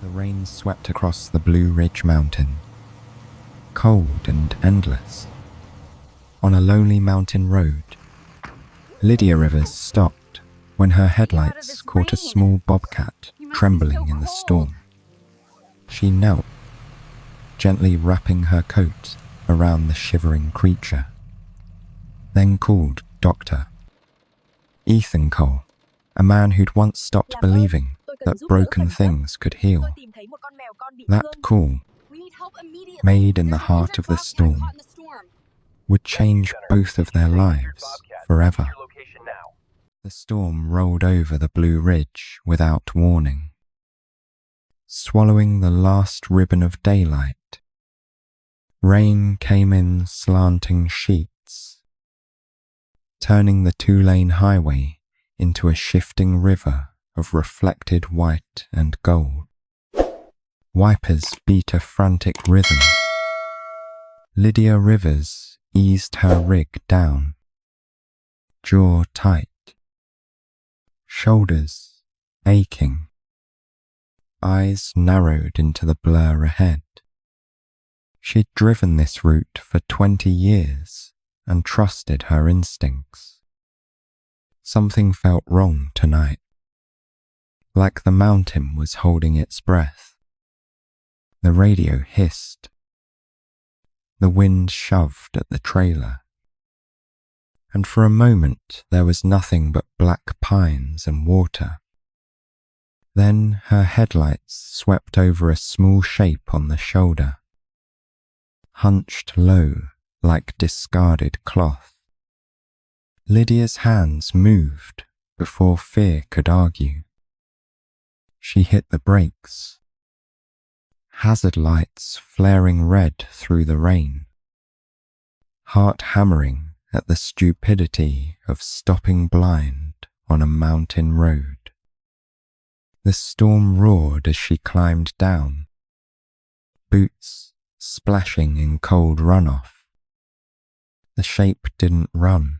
The rain swept across the Blue Ridge Mountain, cold and endless. On a lonely mountain road, Lydia Rivers stopped when her headlights caught a small bobcat trembling in the storm. She knelt, gently wrapping her coat around the shivering creature, then called Dr. Ethan Cole, a man who'd once stopped believing that broken things could heal. That call, made in the heart of the storm, would change both of their lives forever. The storm rolled over the Blue Ridge without warning, swallowing the last ribbon of daylight. Rain came in slanting sheets, turning the two-lane highway into a shifting river of reflected white and gold. Wipers beat a frantic rhythm. Lydia Rivers eased her rig down, jaw tight, shoulders aching, eyes narrowed into the blur ahead. She'd driven this route for 20 years and trusted her instincts. Something felt wrong tonight, like the mountain was holding its breath. The radio hissed. The wind shoved at the trailer. And for a moment there was nothing but black pines and water. Then her headlights swept over a small shape on the shoulder, hunched low like discarded cloth. Lydia's hands moved before fear could argue. She hit the brakes, hazard lights flaring red through the rain, heart hammering at the stupidity of stopping blind on a mountain road. The storm roared as she climbed down, boots splashing in cold runoff. The shape didn't run,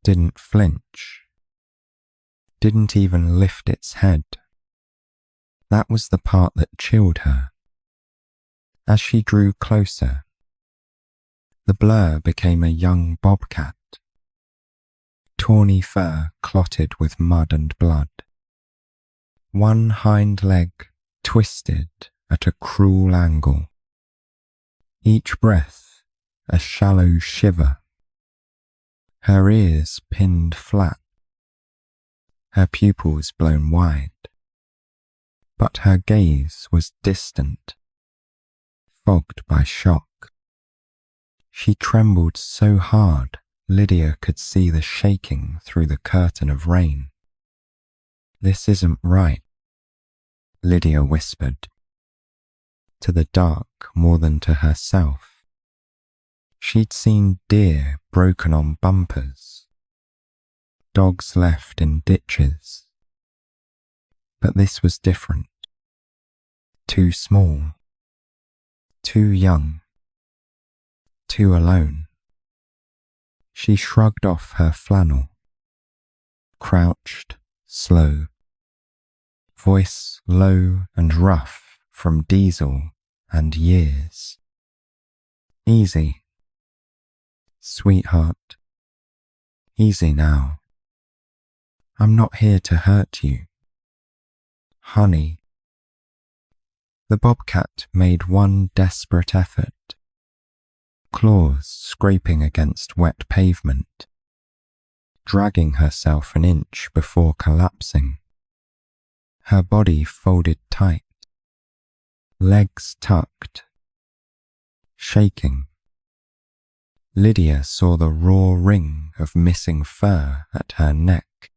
didn't flinch, didn't even lift its head. That was the part that chilled her. As she drew closer, the blur became a young bobcat, tawny fur clotted with mud and blood. One hind leg twisted at a cruel angle, each breath a shallow shiver. Her ears pinned flat, her pupils blown wide. But her gaze was distant, fogged by shock. She trembled so hard Lydia could see the shaking through the curtain of rain. "This isn't right," Lydia whispered, to the dark more than to herself. She'd seen deer broken on bumpers, dogs left in ditches. But this was different. Too small, too young, too alone. She shrugged off her flannel, crouched, slow, voice low and rough from diesel and years. "Easy, sweetheart, easy now. I'm not here to hurt you. Honey." The bobcat made one desperate effort, claws scraping against wet pavement, dragging herself an inch before collapsing. Her body folded tight, legs tucked, shaking. Lydia saw the raw ring of missing fur at her neck,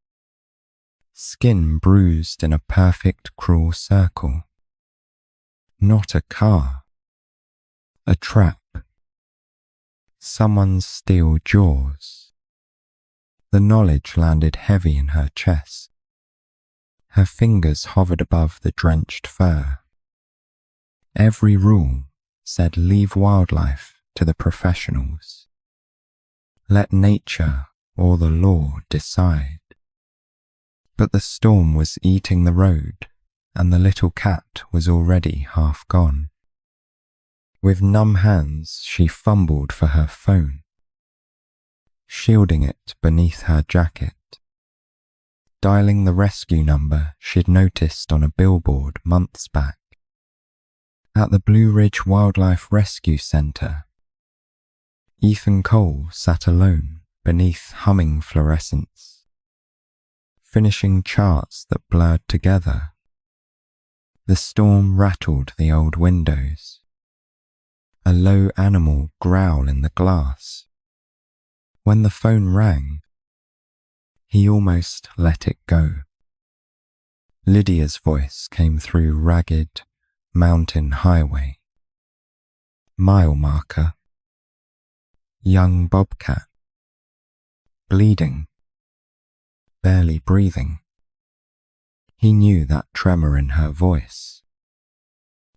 skin bruised in a perfect cruel circle. Not a car, a trap, someone's steel jaws. The knowledge landed heavy in her chest. Her fingers hovered above the drenched fur. Every rule said leave wildlife to the professionals. Let nature or the law decide. But the storm was eating the road and the little cat was already half gone. With numb hands, she fumbled for her phone, shielding it beneath her jacket, dialing the rescue number she'd noticed on a billboard months back. At the Blue Ridge Wildlife Rescue Center, Ethan Cole sat alone beneath humming fluorescents, finishing charts that blurred together. The storm rattled the old windows, a low animal growl in the glass. When the phone rang, he almost let it go. Lydia's voice came through ragged mountain highway. Mile marker. Young Bobcat. Bleeding. Barely breathing. He knew that tremor in her voice.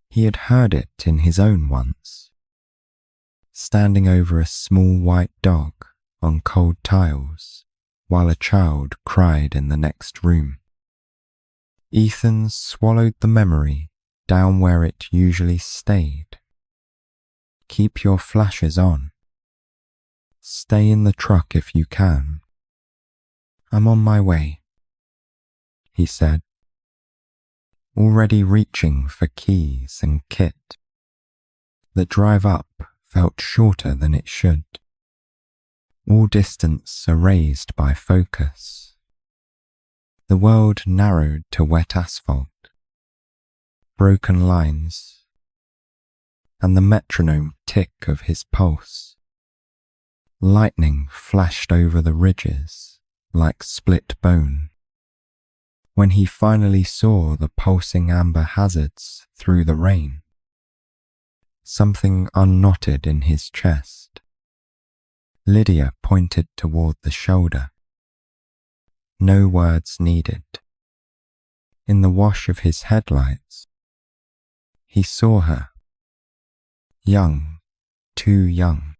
He had heard it in his own once, standing over a small white dog on cold tiles while a child cried in the next room. Ethan swallowed the memory down where it usually stayed. Keep your flashes on. Stay in the truck if you can. I'm on my way, he said, already reaching for keys and kit. The drive up felt shorter than it should, all distance erased by focus. The world narrowed to wet asphalt, broken lines, and the metronome tick of his pulse. Lightning flashed over the ridges like split bone. When he finally saw the pulsing amber hazards through the rain, something unknotted in his chest. Lydia pointed toward the shoulder. No words needed. In the wash of his headlights, he saw her. Young, too young.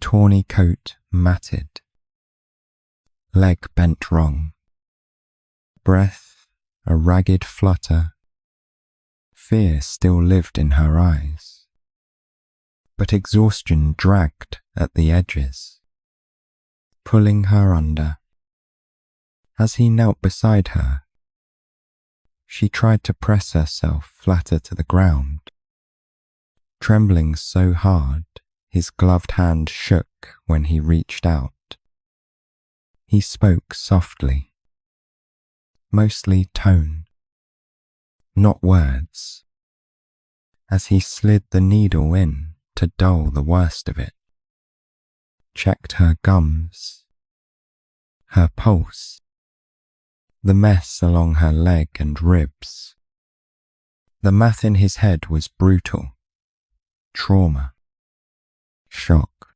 Tawny coat matted. Leg bent wrong. Breath a ragged flutter. Fear still lived in her eyes, but exhaustion dragged at the edges, pulling her under. As he knelt beside her, she tried to press herself flatter to the ground. Trembling so hard, his gloved hand shook when he reached out. He spoke softly, mostly tone, not words, as he slid the needle in to dull the worst of it. Checked her gums, her pulse, the mess along her leg and ribs. The math in his head was brutal. Trauma, shock,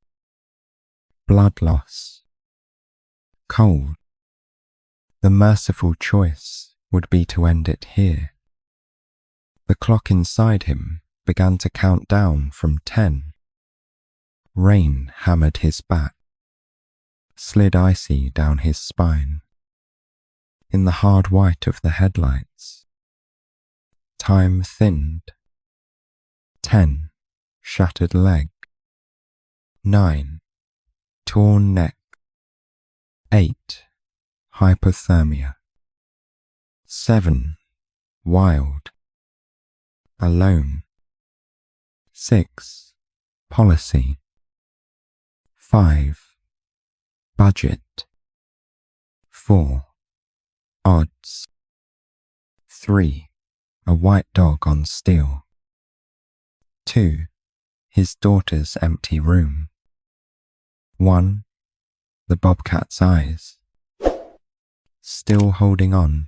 blood loss, cold. The merciful choice would be to end it here. The clock inside him began to count down from 10. Rain hammered his back, slid icy down his spine. In the hard white of the headlights, time thinned. 10. Shattered leg. 9. Torn neck. 8. Hypothermia. 7. Wild. Alone. 6. Policy. 5. Budget. 4. Odds. 3. A white dog on steel. 2. His daughter's empty room. 1. The Bobcat's eyes. Still holding on,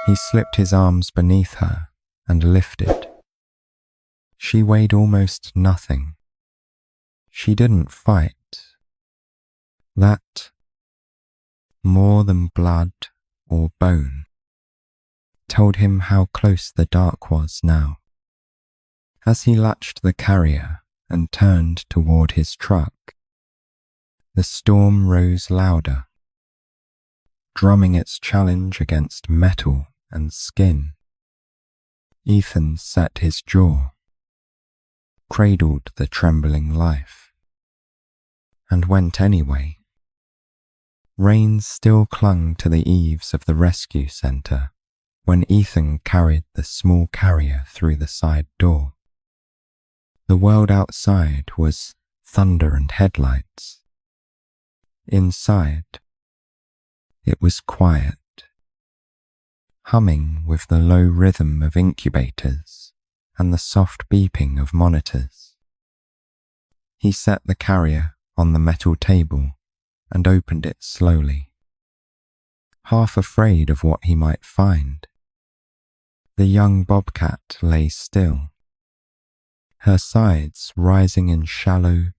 he slipped his arms beneath her and lifted. She weighed almost nothing. She didn't fight. That, more than blood or bone, told him how close the dark was now. As he latched the carrier and turned toward his truck, the storm rose louder, drumming its challenge against metal and skin. Ethan set his jaw, cradled the trembling life, and went anyway. Rain still clung to the eaves of the rescue centre when Ethan carried the small carrier through the side door. The world outside was thunder and headlights. Inside, it was quiet, humming with the low rhythm of incubators and the soft beeping of monitors. He set the carrier on the metal table and opened it slowly, half afraid of what he might find. The young bobcat lay still, her sides rising in shallow,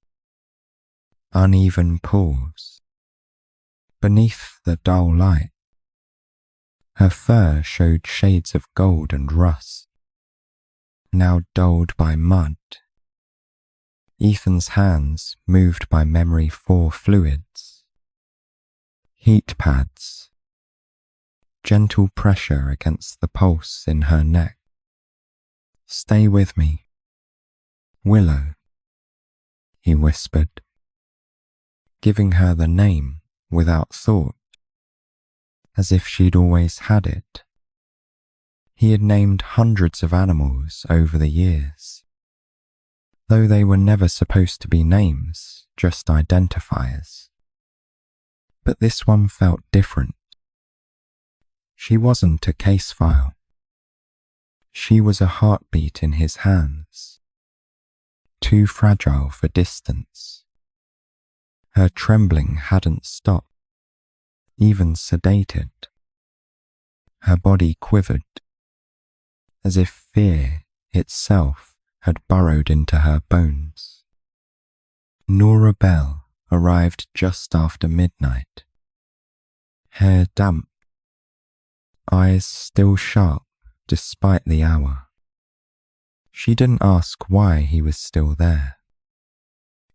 uneven pools. Beneath the dull light, her fur showed shades of gold and rust, now dulled by mud. Ethan's hands moved by memory for fluids, heat pads, gentle pressure against the pulse in her neck. "Stay with me, Willow," he whispered, giving her the name without thought, as if she'd always had it. He had named hundreds of animals over the years, though they were never supposed to be names, just identifiers. But this one felt different. She wasn't a case file. She was a heartbeat in his hands, too fragile for distance. Her trembling hadn't stopped, even sedated. Her body quivered, as if fear itself had burrowed into her bones. Nora Bell arrived just after midnight, hair damp, eyes still sharp despite the hour. She didn't ask why he was still there.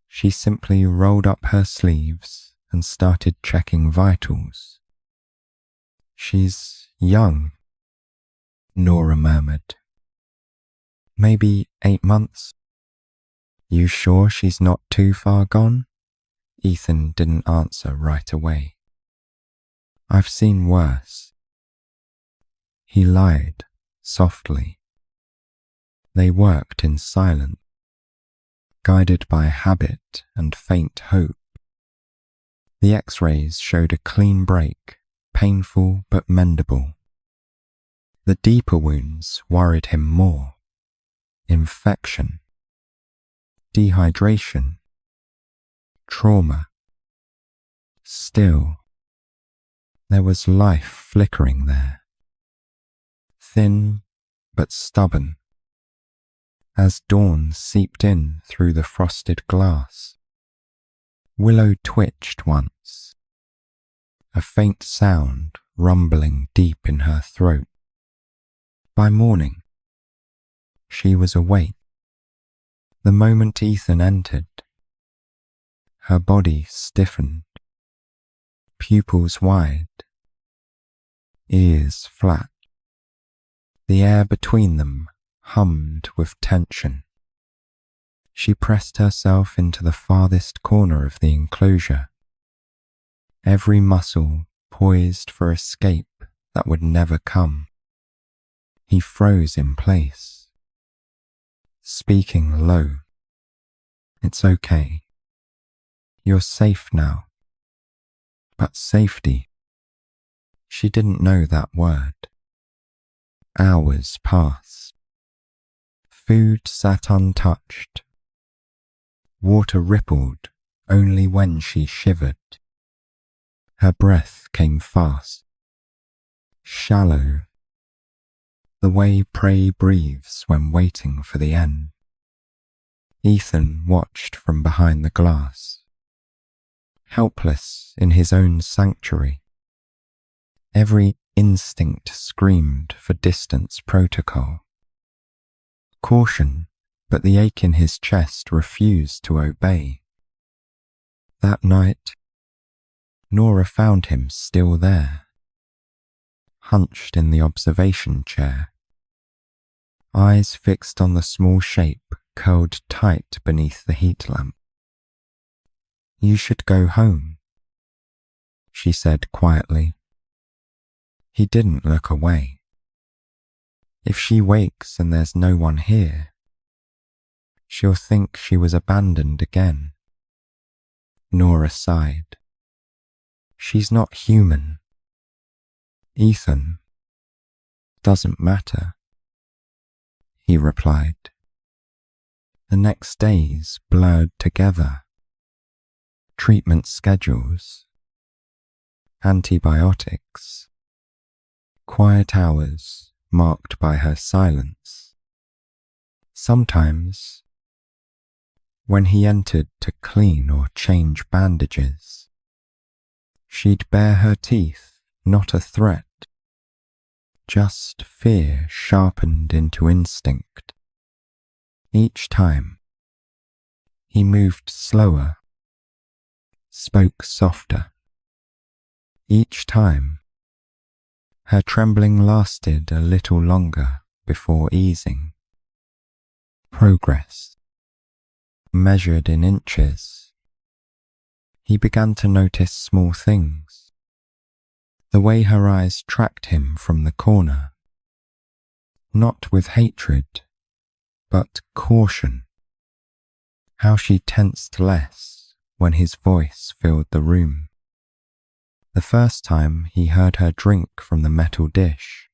She simply rolled up her sleeves and started checking vitals. "She's young," Nora murmured. "Maybe 8 months." "You sure she's not too far gone?" Ethan didn't answer right away. "I've seen worse." He lied softly. They worked in silence, guided by habit and faint hope. The X-rays showed a clean break, painful but mendable. The deeper wounds worried him more. Infection, dehydration, trauma. Still, there was life flickering there, thin but stubborn, as dawn seeped in through the frosted glass. Willow twitched once, a faint sound rumbling deep in her throat. By morning, she was awake. The moment Ethan entered, her body stiffened, pupils wide, ears flat. The air between them hummed with tension. She pressed herself into the farthest corner of the enclosure, every muscle poised for escape that would never come. He froze in place, speaking low. "It's okay. You're safe now." But safety? She didn't know that word. Hours passed. Food sat untouched. Water rippled only when she shivered. Her breath came fast, shallow, the way prey breathes when waiting for the end. Ethan watched from behind the glass, helpless in his own sanctuary. Every instinct screamed for distance protocol. Caution, but the ache in his chest refused to obey. That night, Nora found him still there, hunched in the observation chair, eyes fixed on the small shape curled tight beneath the heat lamp. "You should go home," she said quietly. He didn't look away. "If she wakes and there's no one here, she'll think she was abandoned again." Nora sighed. "She's not human. Ethan, doesn't matter," he replied. The next days blurred together. Treatment schedules, antibiotics, quiet hours marked by her silence. Sometimes, when he entered to clean or change bandages, she'd bare her teeth, not a threat, just fear sharpened into instinct. Each time, he moved slower, spoke softer. Each time, her trembling lasted a little longer before easing. Progress, measured in inches. He began to notice small things. The way her eyes tracked him from the corner, not with hatred, but caution. How she tensed less when his voice filled the room. The first time he heard her drink from the metal dish,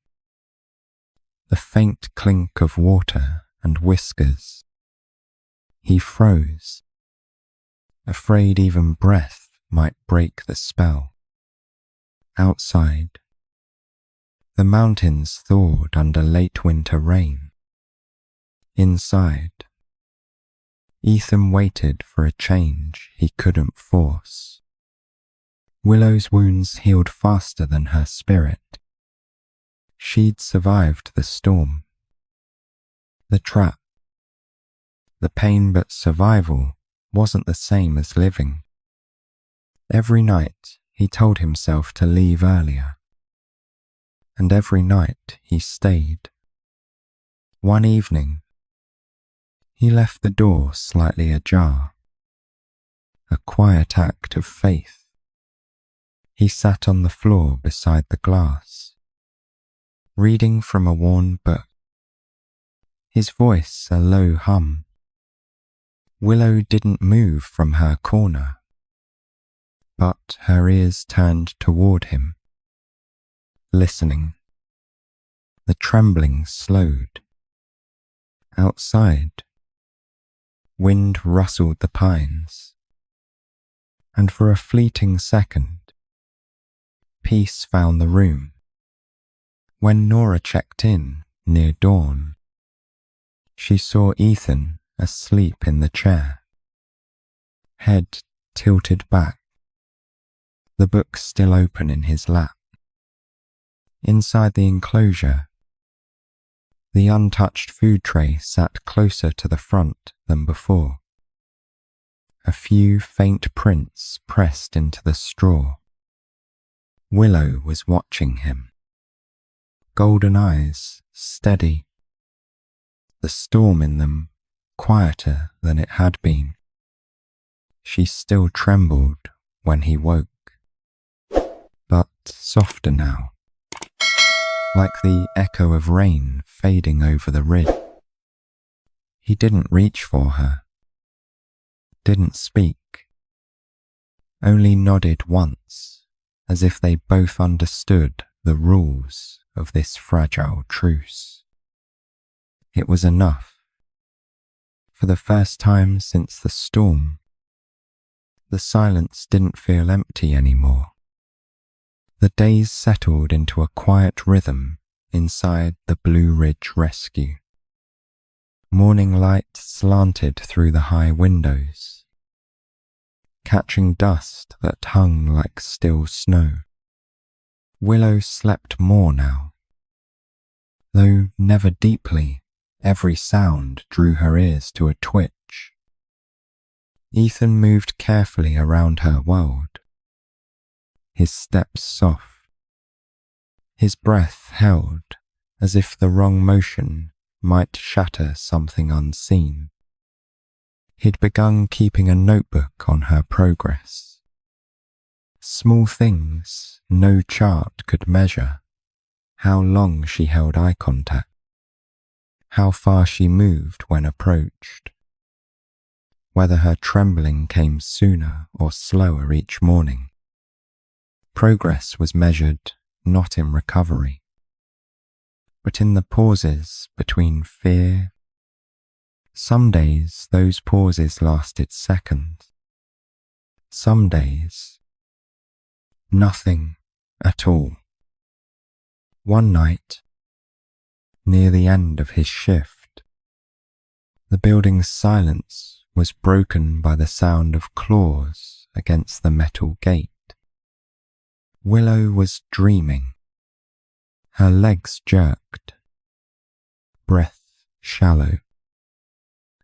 the faint clink of water and whiskers, he froze, afraid even breath might break the spell. Outside, the mountains thawed under late winter rain. Inside, Ethan waited for a change he couldn't force. Willow's wounds healed faster than her spirit. She'd survived the storm, the trap, the pain, but survival wasn't the same as living. Every night he told himself to leave earlier, and every night he stayed. One evening, he left the door slightly ajar, a quiet act of faith. He sat on the floor beside the glass, reading from a worn book, his voice a low hum. Willow didn't move from her corner, but her ears turned toward him, listening. The trembling slowed. Outside, wind rustled the pines, and for a fleeting second, peace found the room. When Nora checked in near dawn, she saw Ethan asleep in the chair, head tilted back, the book still open in his lap. Inside the enclosure, the untouched food tray sat closer to the front than before. A few faint prints pressed into the straw. Willow was watching him, golden eyes steady, the storm in them quieter than it had been. She still trembled when he woke, but softer now, like the echo of rain fading over the ridge. He didn't reach for her, didn't speak, only nodded once, as if they both understood the rules of this fragile truce. It was enough. For the first time since the storm, the silence didn't feel empty anymore. The days settled into a quiet rhythm inside the Blue Ridge Rescue. Morning light slanted through the high windows, catching dust that hung like still snow. Willow slept more now. Though never deeply, every sound drew her ears to a twitch. Ethan moved carefully around her world, his steps soft, His breath held as if the wrong motion might shatter something unseen. He'd begun keeping a notebook on her progress. Small things no chart could measure: how long she held eye contact, how far she moved when approached, whether her trembling came sooner or slower each morning. Progress was measured not in recovery, but in the pauses between fear. Some days those pauses lasted seconds. Some days, nothing at all. One night, near the end of his shift, the building's silence was broken by the sound of claws against the metal gate. Willow was dreaming. Her legs jerked, breath shallow.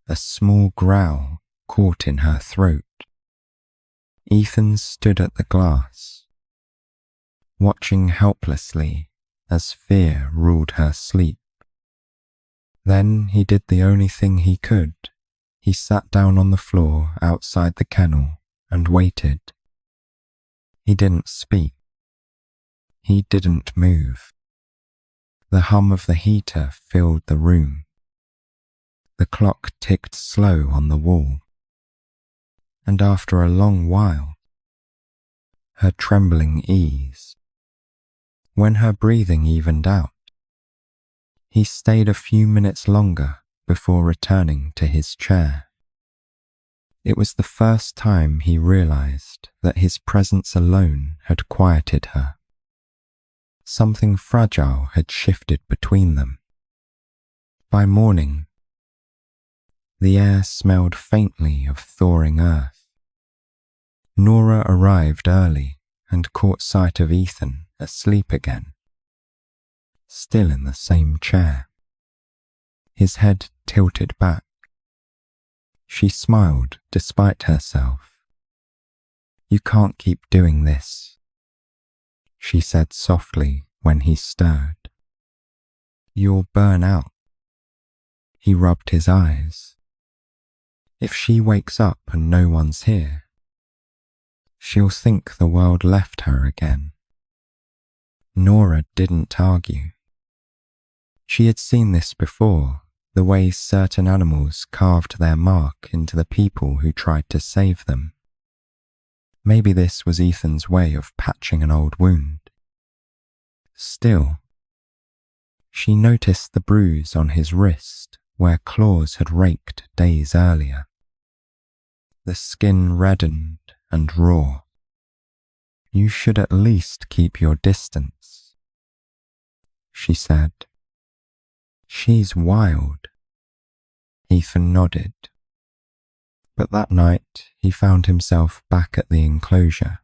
A small growl caught in her throat. Ethan stood at the glass, watching helplessly as fear ruled her sleep. Then he did the only thing he could. He sat down on the floor outside the kennel and waited. He didn't speak. He didn't move. The hum of the heater filled the room. The clock ticked slow on the wall. And after a long while, her trembling eased. When her breathing evened out, he stayed a few minutes longer before returning to his chair. It was the first time he realized that his presence alone had quieted her. Something fragile had shifted between them. By morning, the air smelled faintly of thawing earth. Nora arrived early and caught sight of Ethan asleep again, still in the same chair, his head tilted back. She smiled despite herself. "You can't keep doing this," she said softly when he stirred. "You'll burn out." He rubbed his eyes. "If she wakes up and no one's here, she'll think the world left her again." Nora didn't argue. She had seen this before, the way certain animals carved their mark into the people who tried to save them. Maybe this was Ethan's way of patching an old wound. Still, she noticed the bruise on his wrist where claws had raked days earlier. The skin reddened and raw. "You should at least keep your distance," she said. "She's wild." Ethan nodded. But that night he found himself back at the enclosure.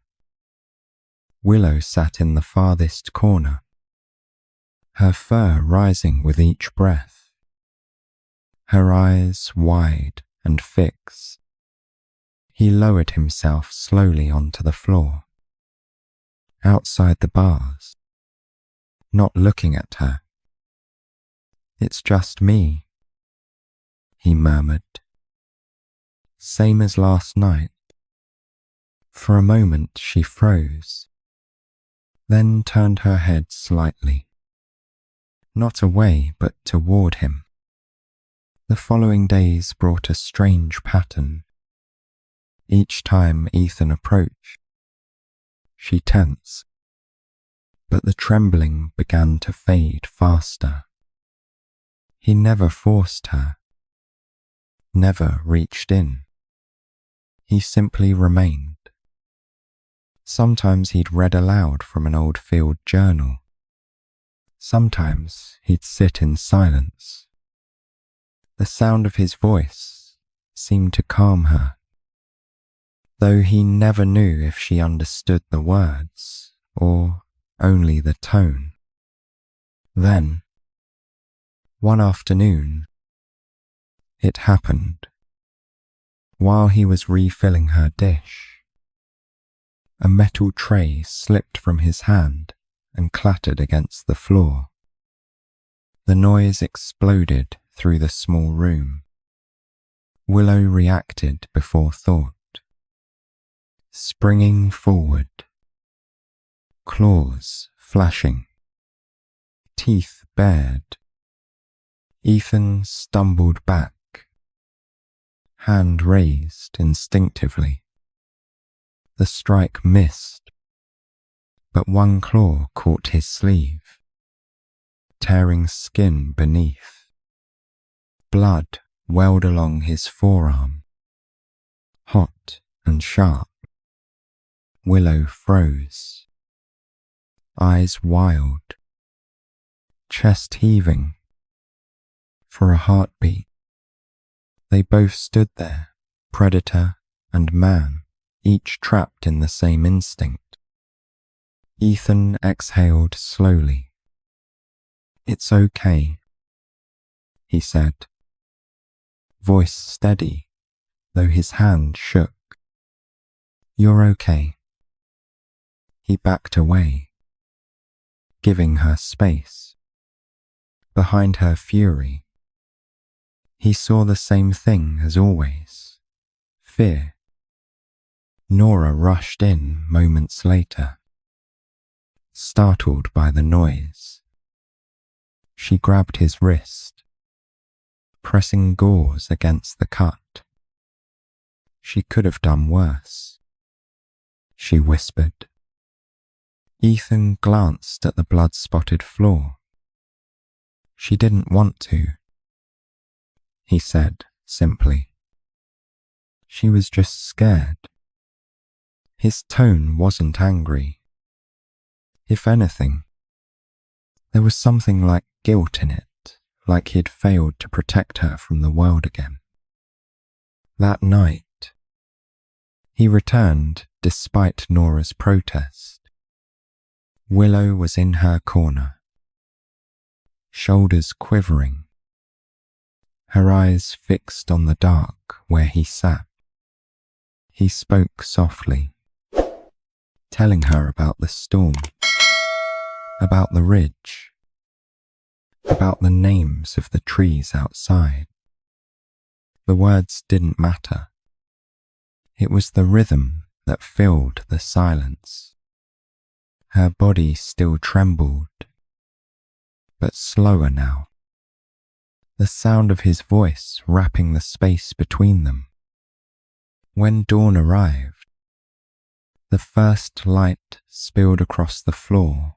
Willow sat in the farthest corner, her fur rising with each breath, her eyes wide and fixed. He lowered himself slowly onto the floor, outside the bars, not looking at her. "It's just me," he murmured. "Same as last night." For a moment she froze, then turned her head slightly, not away but toward him. The following days brought a strange pattern. Each time Ethan approached, she tensed, but the trembling began to fade faster. He never forced her, never reached in. He simply remained. Sometimes he'd read aloud from an old field journal. Sometimes he'd sit in silence. The sound of his voice seemed to calm her, though he never knew if she understood the words or only the tone. Then, one afternoon, it happened. While he was refilling her dish, a metal tray slipped from his hand and clattered against the floor. The noise exploded through the small room. Willow reacted before thought. Springing forward, claws flashing, teeth bared, Ethan stumbled back, hand raised instinctively. The strike missed, but one claw caught his sleeve, tearing skin beneath. Blood welled along his forearm, hot and sharp. Willow froze, eyes wild, chest heaving. For a heartbeat, they both stood there, predator and man, each trapped in the same instinct. Ethan exhaled slowly. "It's okay," he said, voice steady, though his hand shook. "You're okay." He backed away, giving her space. Behind her fury, he saw the same thing as always, fear. Nora rushed in moments later, startled by the noise. She grabbed his wrist, pressing gauze against the cut. "She could have done worse," she whispered. Ethan glanced at the blood-spotted floor. "She didn't want to," he said simply. "She was just scared." His tone wasn't angry. If anything, there was something like guilt in it, like he'd failed to protect her from the world again. That night, he returned despite Nora's protest. Willow was in her corner, shoulders quivering, her eyes fixed on the dark where he sat. He spoke softly, telling her about the storm, about the ridge, about the names of the trees outside. The words didn't matter. It was the rhythm that filled the silence. Her body still trembled, but slower now. The sound of his voice wrapping the space between them. When dawn arrived, the first light spilled across the floor.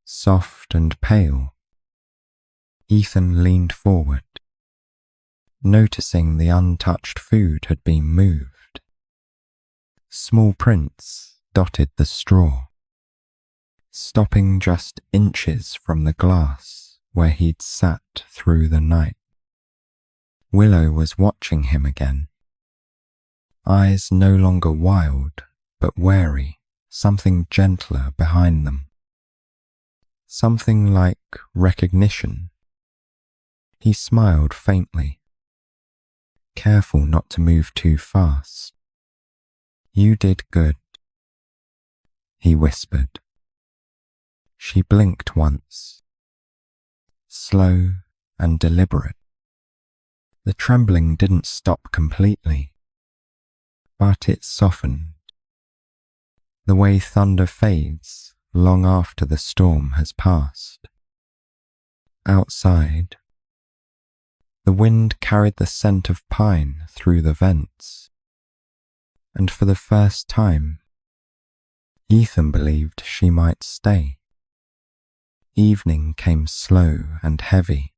Soft and pale, Ethan leaned forward, noticing the untouched food had been moved. Small prints dotted the straw, stopping just inches from the glass where he'd sat through the night. Willow was watching him again, eyes no longer wild but wary, something gentler behind them. Something like recognition. He smiled faintly, careful not to move too fast. "You did good," he whispered. She blinked once, slow and deliberate. The trembling didn't stop completely, but it softened, the way thunder fades long after the storm has passed. Outside, the wind carried the scent of pine through the vents, and for the first time, Ethan believed she might stay. Evening came slow and heavy,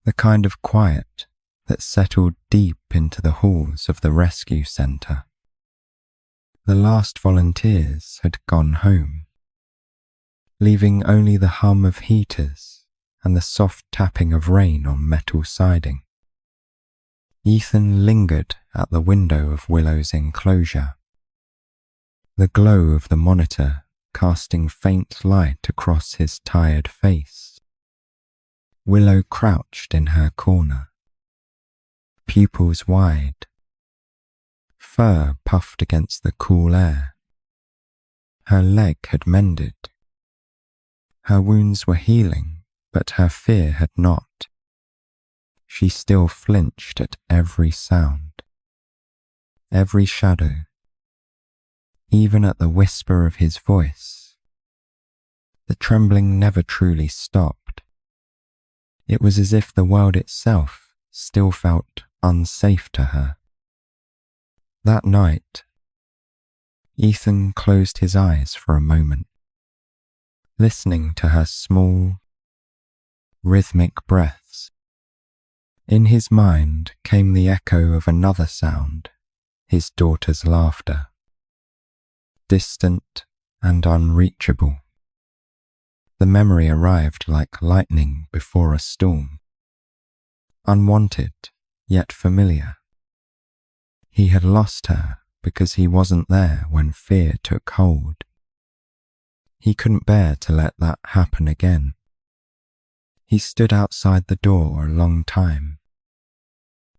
the kind of quiet that settled deep into the halls of the rescue centre. The last volunteers had gone home, leaving only the hum of heaters and the soft tapping of rain on metal siding. Ethan lingered at the window of Willow's enclosure, the glow of the monitor casting faint light across his tired face. Willow crouched in her corner, pupils wide, fur puffed against the cool air. Her leg had mended. Her wounds were healing, but her fear had not. She still flinched at every sound, every shadow, even at the whisper of his voice. The trembling never truly stopped. It was as if the world itself still felt unsafe to her. That night, Ethan closed his eyes for a moment, listening to her small, rhythmic breaths. In his mind came the echo of another sound, his daughter's laughter, distant and unreachable. The memory arrived like lightning before a storm, unwanted yet familiar. He had lost her because he wasn't there when fear took hold. He couldn't bear to let that happen again. He stood outside the door a long time,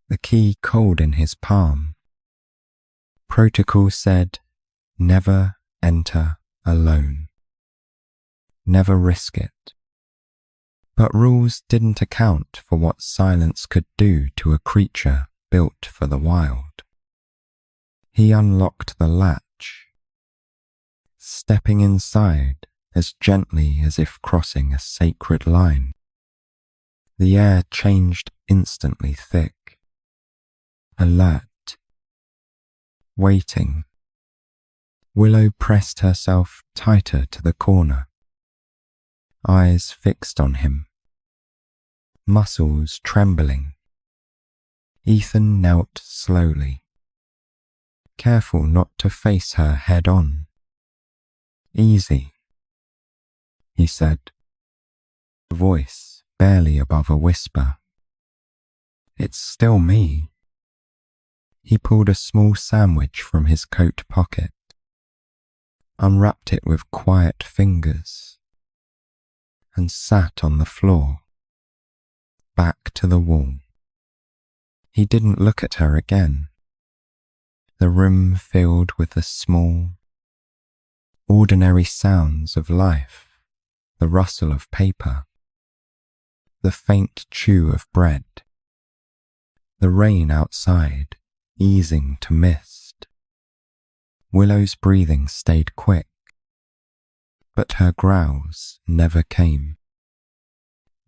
the key cold in his palm. Protocol said, never enter alone. Never risk it. But rules didn't account for what silence could do to a creature built for the wild. He unlocked the latch, stepping inside as gently as if crossing a sacred line. The air changed instantly thick, alert, waiting. Willow pressed herself tighter to the corner, eyes fixed on him, muscles trembling. Ethan knelt slowly, careful not to face her head on. Easy, he said, voice barely above a whisper. It's still me. He pulled a small sandwich from his coat pocket, unwrapped it with quiet fingers, and sat on the floor, back to the wall. He didn't look at her again. The room filled with the small, ordinary sounds of life, the rustle of paper, the faint chew of bread, the rain outside easing to mist. Willow's breathing stayed quick, but her growls never came.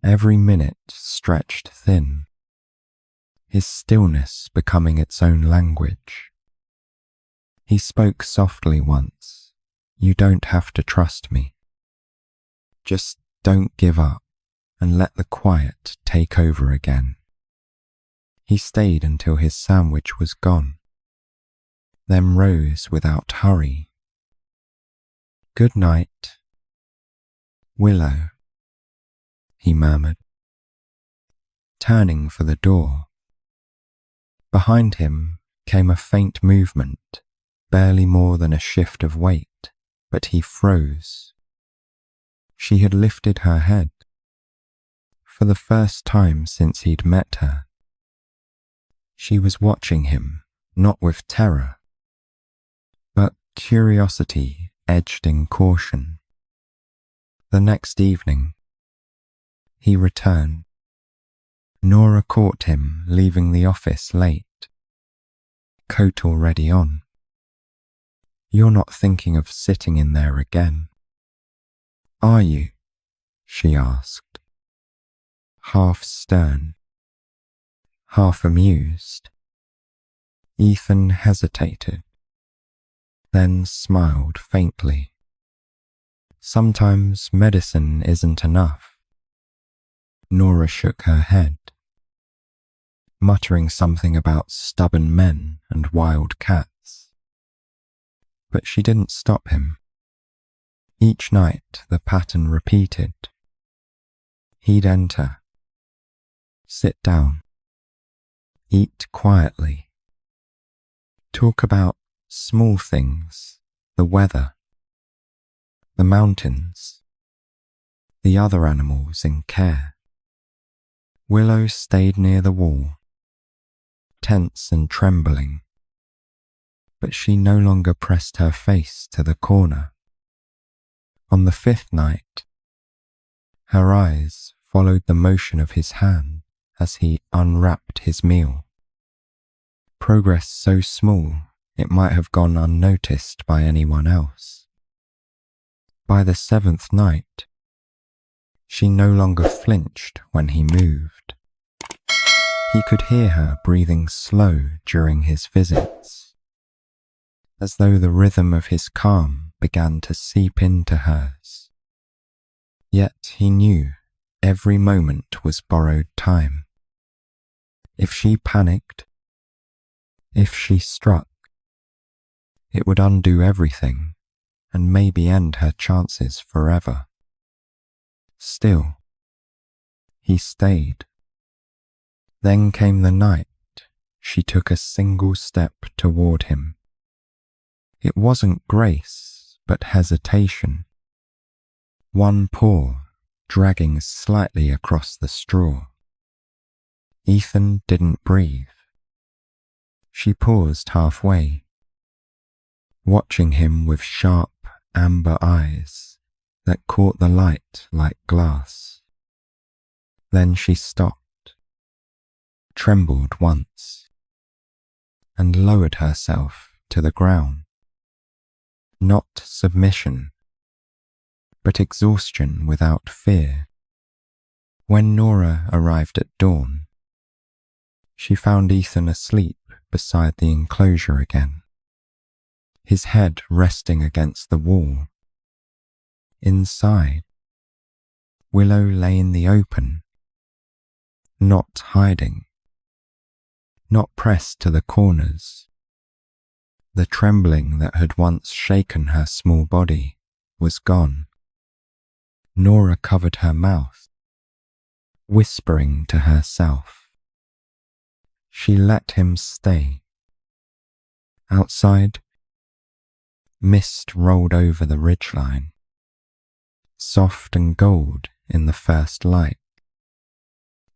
Every minute stretched thin, his stillness becoming its own language. He spoke softly once, you don't have to trust me. Just don't give up and let the quiet take over again. He stayed until his sandwich was gone, then rose without hurry. Good night, Willow, he murmured, turning for the door. Behind him came a faint movement, barely more than a shift of weight, but he froze. She had lifted her head. For the first time since he'd met her, she was watching him, not with terror, but curiosity edged in caution. The next evening, he returned. Nora caught him leaving the office late, coat already on. You're not thinking of sitting in there again, are you? She asked, half stern, half amused. Ethan hesitated, then smiled faintly. Sometimes medicine isn't enough. Nora shook her head, muttering something about stubborn men and wild cats. But she didn't stop him. Each night the pattern repeated. He'd enter, sit down, eat quietly, talk about small things, the weather, the mountains, the other animals in care. Willow stayed near the wall, tense and trembling, but she no longer pressed her face to the corner. On the fifth night, her eyes followed the motion of his hand as he unwrapped his meal. Progress so small it might have gone unnoticed by anyone else. By the seventh night, she no longer flinched when he moved. He could hear her breathing slow during his visits, as though the rhythm of his calm began to seep into hers. Yet he knew every moment was borrowed time. If she panicked, if she struck, it would undo everything and maybe end her chances forever. Still, he stayed. Then came the night she took a single step toward him. It wasn't grace, but hesitation. One paw dragging slightly across the straw. Ethan didn't breathe. She paused halfway, watching him with sharp amber eyes that caught the light like glass. Then she stopped, trembled once, and lowered herself to the ground. Not submission, but exhaustion without fear. When Nora arrived at dawn, she found Ethan asleep beside the enclosure again, his head resting against the wall. Inside, Willow lay in the open, not hiding, not pressed to the corners. The trembling that had once shaken her small body was gone. Nora covered her mouth, whispering to herself. She let him stay. Outside, mist rolled over the ridgeline, soft and gold in the first light.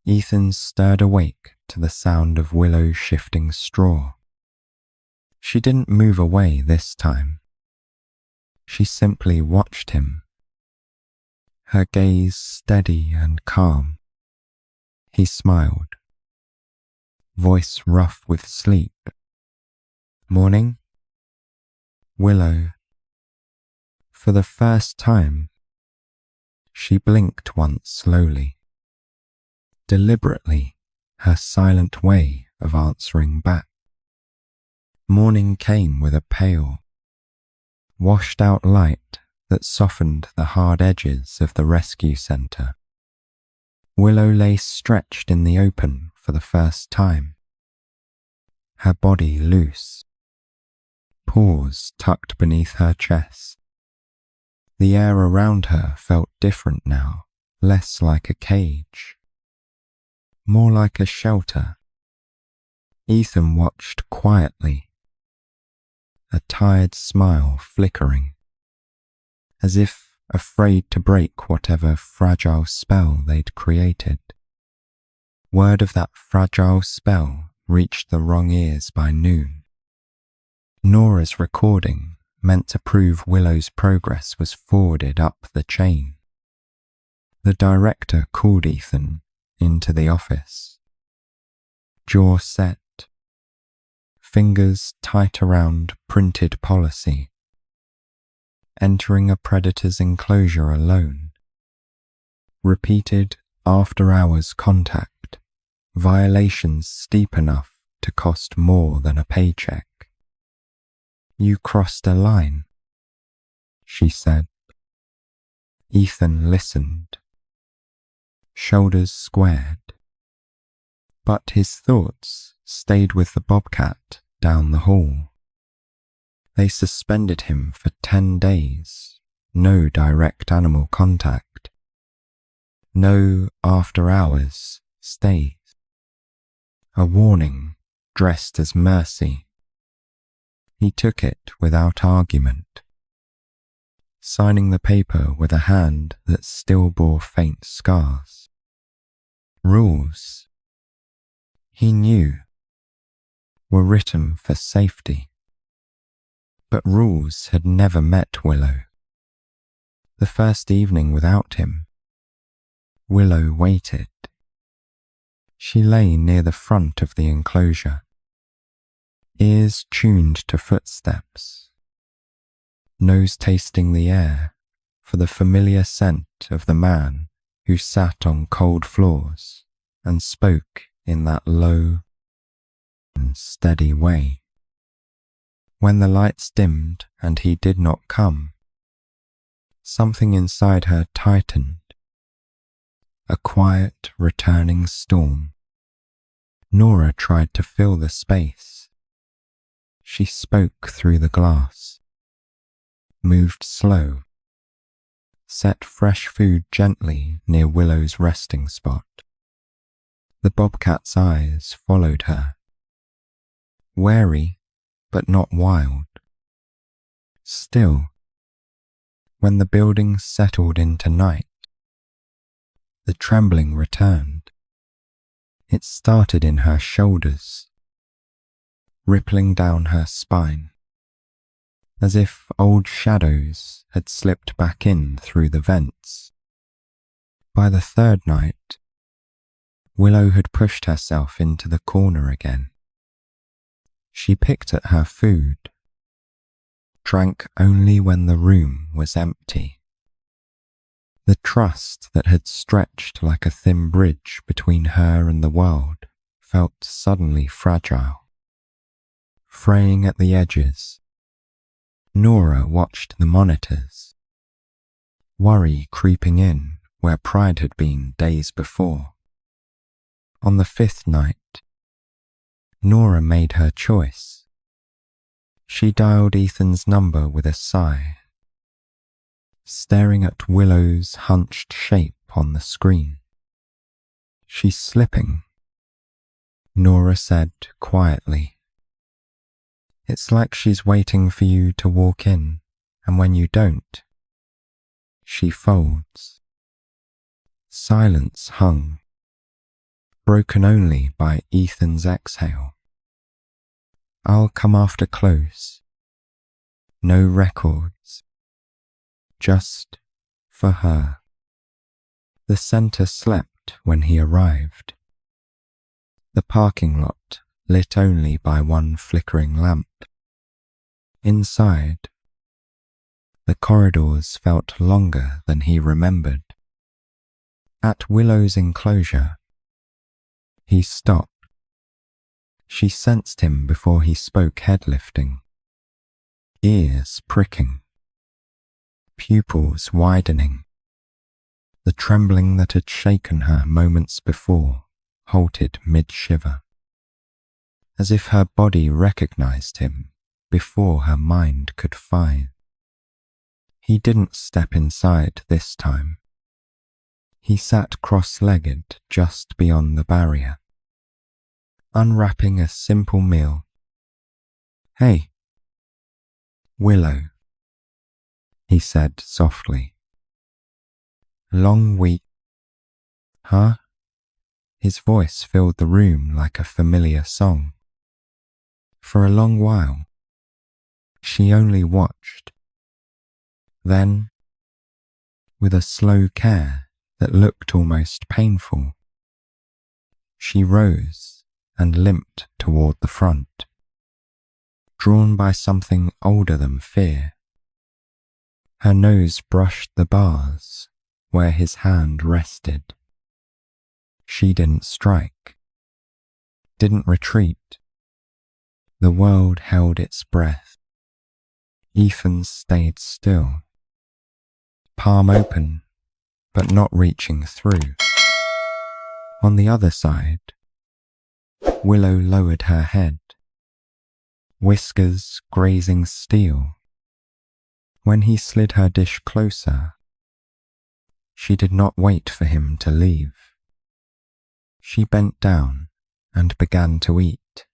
Ethan stirred awake to the sound of Willow shifting straw. She didn't move away this time. She simply watched him, her gaze steady and calm. He smiled, voice rough with sleep. Morning? Willow. For the first time, she blinked once slowly, deliberately, her silent way of answering back. Morning came with a pale, washed-out light that softened the hard edges of the rescue centre. Willow lay stretched in the open for the first time, her body loose, paws tucked beneath her chest. The air around her felt different now, less like a cage, more like a shelter. Ethan watched quietly, a tired smile flickering, as if afraid to break whatever fragile spell they'd created. Word of that fragile spell reached the wrong ears by noon. Nora's recording, meant to prove Willow's progress, was forwarded up the chain. The director called Ethan into the office, jaw set, fingers tight around printed policy. Entering a predator's enclosure alone. Repeated after-hours contact, violations steep enough to cost more than a paycheck. You crossed a line, she said. Ethan listened, shoulders squared, but his thoughts stayed with the Bobcat down the hall. They suspended him for 10 days, no direct animal contact, no after-hours stays. A warning dressed as mercy. He took it without argument, signing the paper with a hand that still bore faint scars. Rules, he knew, were written for safety. But rules had never met Willow. The first evening without him, Willow waited. She lay near the front of the enclosure, ears tuned to footsteps, nose tasting the air for the familiar scent of the man who sat on cold floors and spoke in that low and steady way. When the lights dimmed and he did not come, something inside her tightened. A quiet, returning storm. Nora tried to fill the space. She spoke through the glass, moved slow, set fresh food gently near Willow's resting spot. The bobcat's eyes followed her, wary but not wild. Still, when the building settled into night, the trembling returned. It started in her shoulders, rippling down her spine, as if old shadows had slipped back in through the vents. By the third night, Willow had pushed herself into the corner again. She picked at her food, drank only when the room was empty. The trust that had stretched like a thin bridge between her and the world felt suddenly fragile, fraying at the edges. Nora watched the monitors, worry creeping in where pride had been days before. On the fifth night, Nora made her choice. She dialed Ethan's number with a sigh, staring at Willow's hunched shape on the screen. "She's slipping," Nora said quietly. "It's like she's waiting for you to walk in, and when you don't, she folds." Silence hung, broken only by Ethan's exhale. "I'll come after close. No records. Just for her." The center slept when he arrived. The parking lot lit only by one flickering lamp. Inside, the corridors felt longer than he remembered. At Willow's enclosure, he stopped. She sensed him before he spoke, head lifting, ears pricking, pupils widening. The trembling that had shaken her moments before halted mid-shiver, as if her body recognized him before her mind could find. He didn't step inside this time. He sat cross-legged just beyond the barrier, unwrapping a simple meal. "Hey, Willow," he said softly. "Long week, huh?" His voice filled the room like a familiar song. For a long while, she only watched. Then, with a slow care that looked almost painful, she rose and limped toward the front, drawn by something older than fear. Her nose brushed the bars where his hand rested. She didn't strike, didn't retreat. The world held its breath. Ethan stayed still, palm open, but not reaching through. On the other side, Willow lowered her head, whiskers grazing steel. When he slid her dish closer, she did not wait for him to leave. She bent down and began to eat.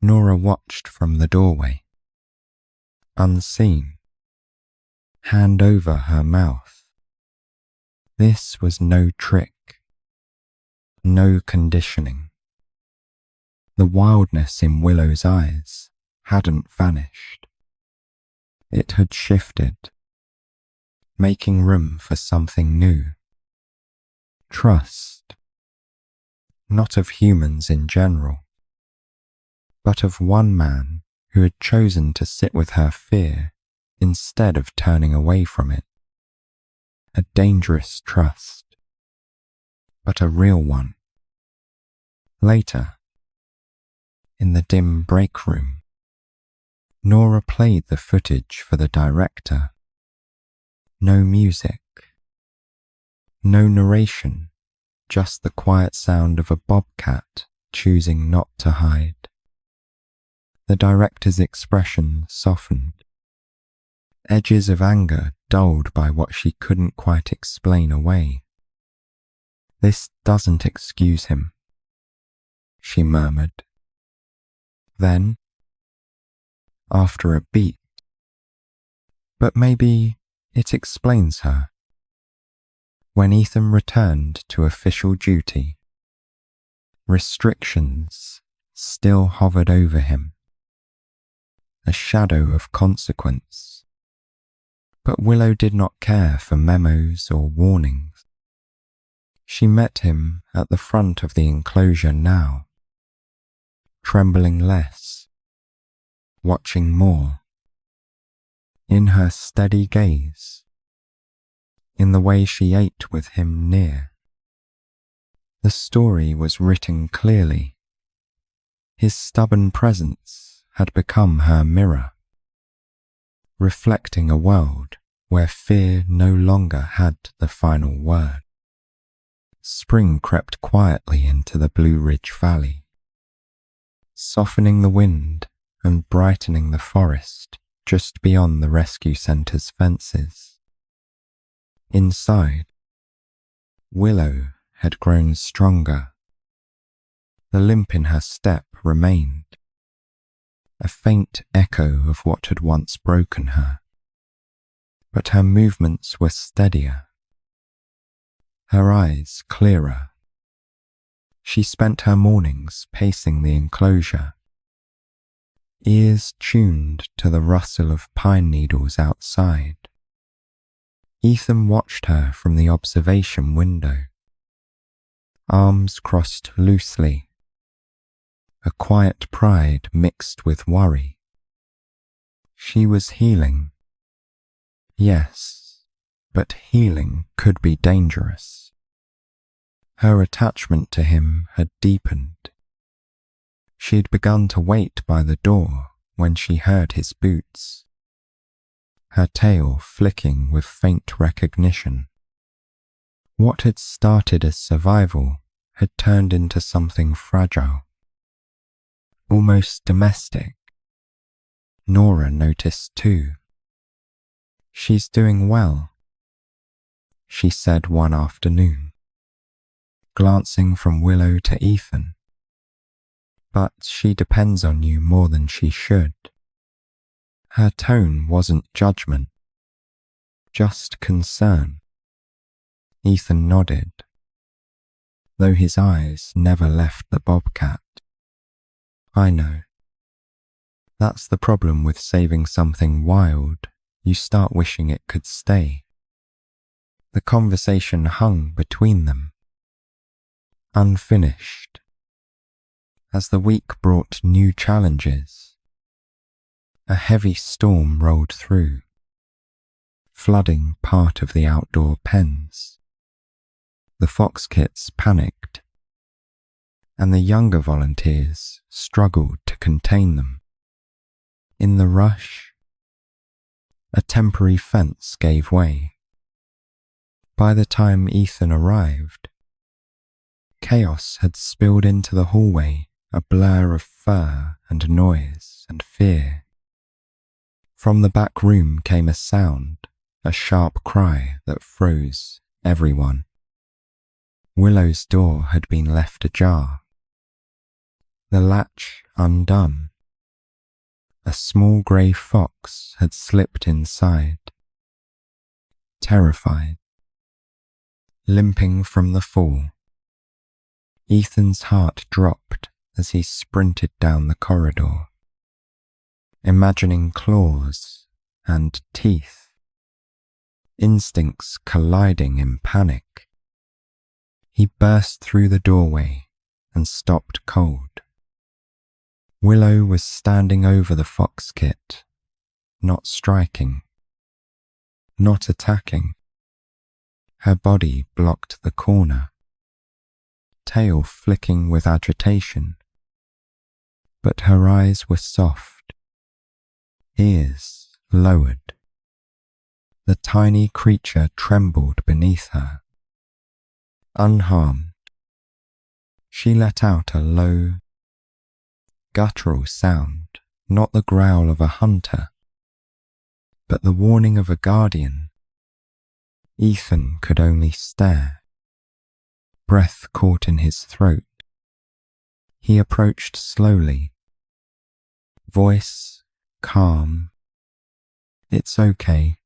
Nora watched from the doorway, unseen, hand over her mouth. This was no trick, no conditioning. The wildness in Willow's eyes hadn't vanished. It had shifted. making room for something new. Trust, not of humans in general, but of one man who had chosen to sit with her fear instead of turning away from it. A dangerous trust, but a real one. Later, in the dim break room, Nora played the footage for the director. No music, no narration, just the quiet sound of a bobcat choosing not to hide. The director's expression softened, edges of anger dulled by what she couldn't quite explain away. "This doesn't excuse him," she murmured. Then, after a beat, "But maybe it explains her." When Ethan returned to official duty, restrictions still hovered over him, a shadow of consequence. But Willow did not care for memos or warnings. She met him at the front of the enclosure now, trembling less, watching more. In her steady gaze, in the way she ate with him near. The story was written clearly. His stubborn presence had become her mirror, reflecting a world where fear no longer had the final word. Spring crept quietly into the Blue Ridge Valley, softening the wind and brightening the forest just beyond the rescue center's fences. Inside, Willow had grown stronger. The limp in her step remained, a faint echo of what had once broken her. But her movements were steadier, her eyes clearer. She spent her mornings pacing the enclosure, ears tuned to the rustle of pine needles outside. Ethan watched her from the observation window, arms crossed loosely, a quiet pride mixed with worry. She was healing. Yes, but healing could be dangerous. Her attachment to him had deepened. She had begun to wait by the door when she heard his boots, her tail flicking with faint recognition. What had started as survival had turned into something fragile, almost domestic. Nora noticed too. "She's doing well," she said one afternoon, glancing from Willow to Ethan. "But she depends on you more than she should." Her tone wasn't judgment, just concern. Ethan nodded, though his eyes never left the bobcat. "I know. That's the problem with saving something wild. You start wishing it could stay." The conversation hung between them, unfinished. As the week brought new challenges, a heavy storm rolled through, flooding part of the outdoor pens. The fox kits panicked, and the younger volunteers struggled to contain them. In the rush, a temporary fence gave way. By the time Ethan arrived, chaos had spilled into the hallway, a blur of fur and noise and fear. From the back room came a sound, a sharp cry that froze everyone. Willow's door had been left ajar, the latch undone. A small grey fox had slipped inside, terrified, limping from the fall. Ethan's heart dropped as he sprinted down the corridor, imagining claws and teeth. instincts colliding in panic. He burst through the doorway and stopped cold. Willow was standing over the fox kit, not striking, not attacking. Her body blocked the corner, tail flicking with agitation, but her eyes were soft, ears lowered. The tiny creature trembled beneath her. Unharmed, she let out a low, guttural sound, not the growl of a hunter, but the warning of a guardian. Ethan could only stare, breath caught in his throat. He approached slowly, voice calm. "It's okay,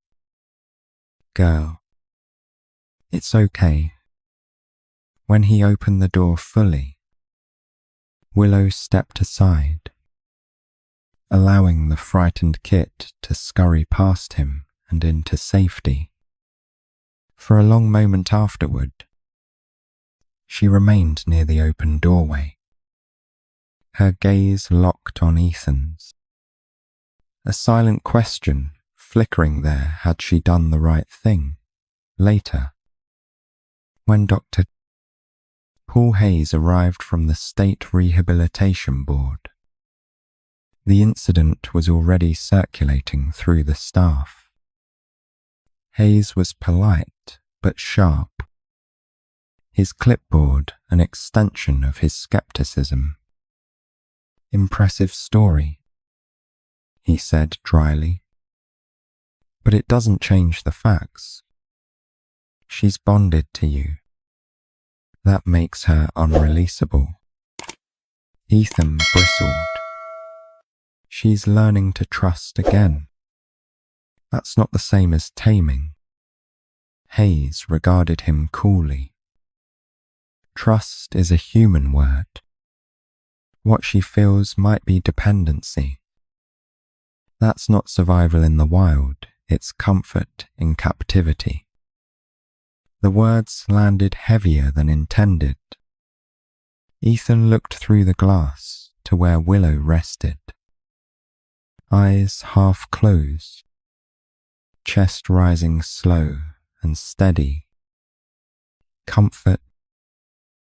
girl. It's okay." When he opened the door fully, Willow stepped aside, allowing the frightened kit to scurry past him and into safety. For a long moment afterward, she remained near the open doorway, her gaze locked on Ethan's. A silent question flickering there, had she done the right thing? Later, when Dr. Paul Hayes arrived from the State Rehabilitation Board, the incident was already circulating through the staff. Hayes was polite but sharp, his clipboard an extension of his skepticism. "Impressive story," he said dryly, "but it doesn't change the facts. She's bonded to you. That makes her unreleasable." Ethan bristled. "She's learning to trust again. That's not the same as taming." Hayes regarded him coolly. "Trust is a human word. What she feels might be dependency. That's not survival in the wild, it's comfort in captivity." The words landed heavier than intended. Ethan looked through the glass to where Willow rested. Eyes half closed, chest rising slow and steady. Comfort,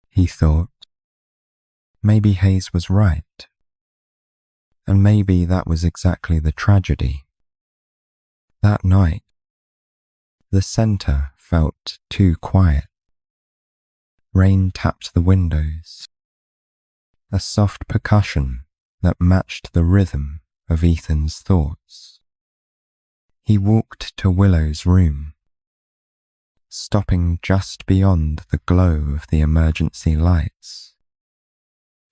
he thought. Maybe Hayes was right. And maybe that was exactly the tragedy. That night, the center felt too quiet. Rain tapped the windows, a soft percussion that matched the rhythm of Ethan's thoughts. He walked to Willow's room, stopping just beyond the glow of the emergency lights.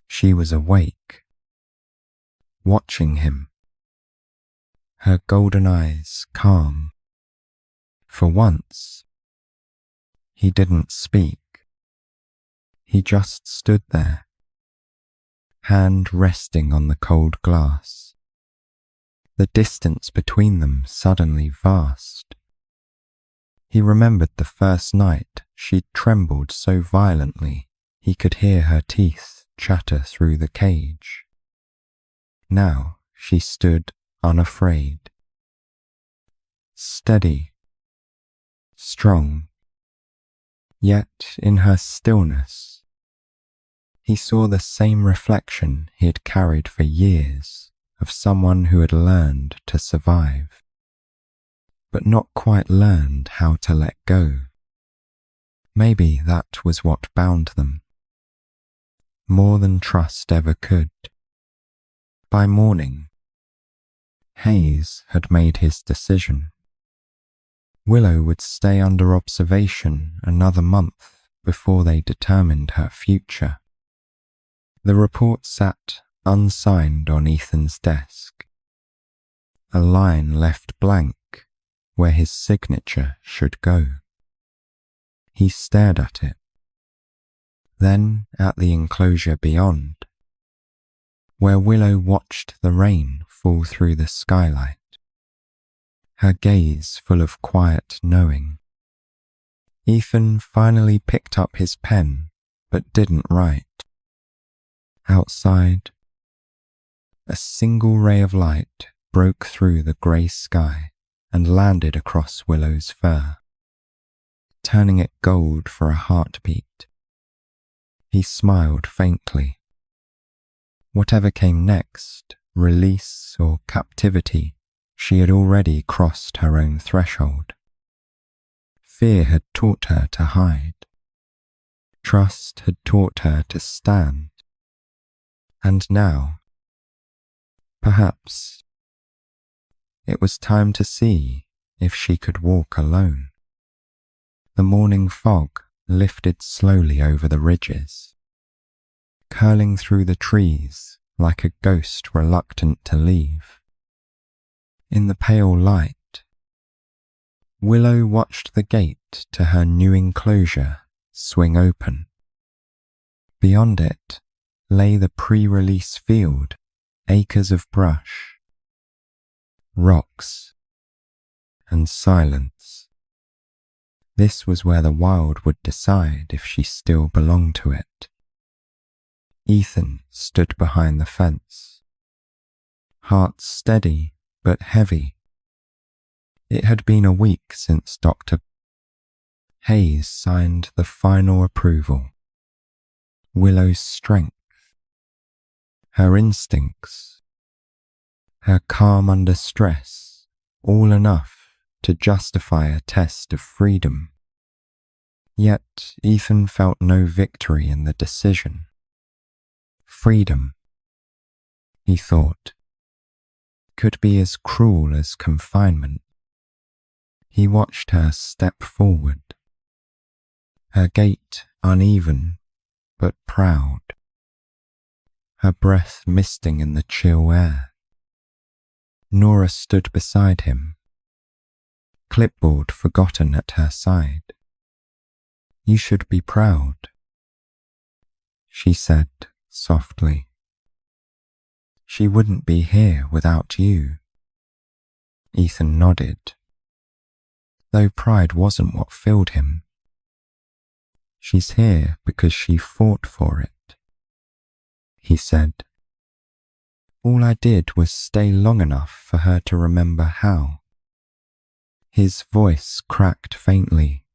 She was awake, watching him, her golden eyes calm. For once, he didn't speak. He just stood there, hand resting on the cold glass. The distance between them suddenly vast. He remembered the first night she'd trembled so violently he could hear her teeth chatter through the cage. Now she stood unafraid, steady, strong. Yet in her stillness, he saw the same reflection he had carried for years of someone who had learned to survive, but not quite learned how to let go. Maybe that was what bound them, more than trust ever could. By morning, Hayes had made his decision. Willow would stay under observation another month before they determined her future. The report sat unsigned on Ethan's desk, a line left blank where his signature should go. He stared at it, then at the enclosure beyond, where Willow watched the rain fall through the skylight. her gaze full of quiet knowing. Ethan finally picked up his pen but didn't write. Outside, a single ray of light broke through the grey sky and landed across Willow's fur, turning it gold for a heartbeat. He smiled faintly. Whatever came next, release or captivity, she had already crossed her own threshold. Fear had taught her to hide. Trust had taught her to stand. And now, perhaps, it was time to see if she could walk alone. The morning fog lifted slowly over the ridges, curling through the trees like a ghost reluctant to leave. In the pale light, Willow watched the gate to her new enclosure swing open. Beyond it lay the pre-release field, acres of brush, rocks, and silence. This was where the wild would decide if she still belonged to it. Ethan stood behind the fence, heart steady but heavy. It had been a week since Dr. Hayes signed the final approval. Willow's strength, her instincts, her calm under stress, all enough to justify a test of freedom. Yet Ethan felt no victory in the decision. Freedom, he thought, could be as cruel as confinement. He watched her step forward, her gait uneven but proud, her breath misting in the chill air. Nora stood beside him, clipboard forgotten at her side. "You should be proud," she said softly. "She wouldn't be here without you." Ethan nodded, though pride wasn't what filled him. "She's here because she fought for it," he said. "All I did was stay long enough for her to remember how." His voice cracked faintly,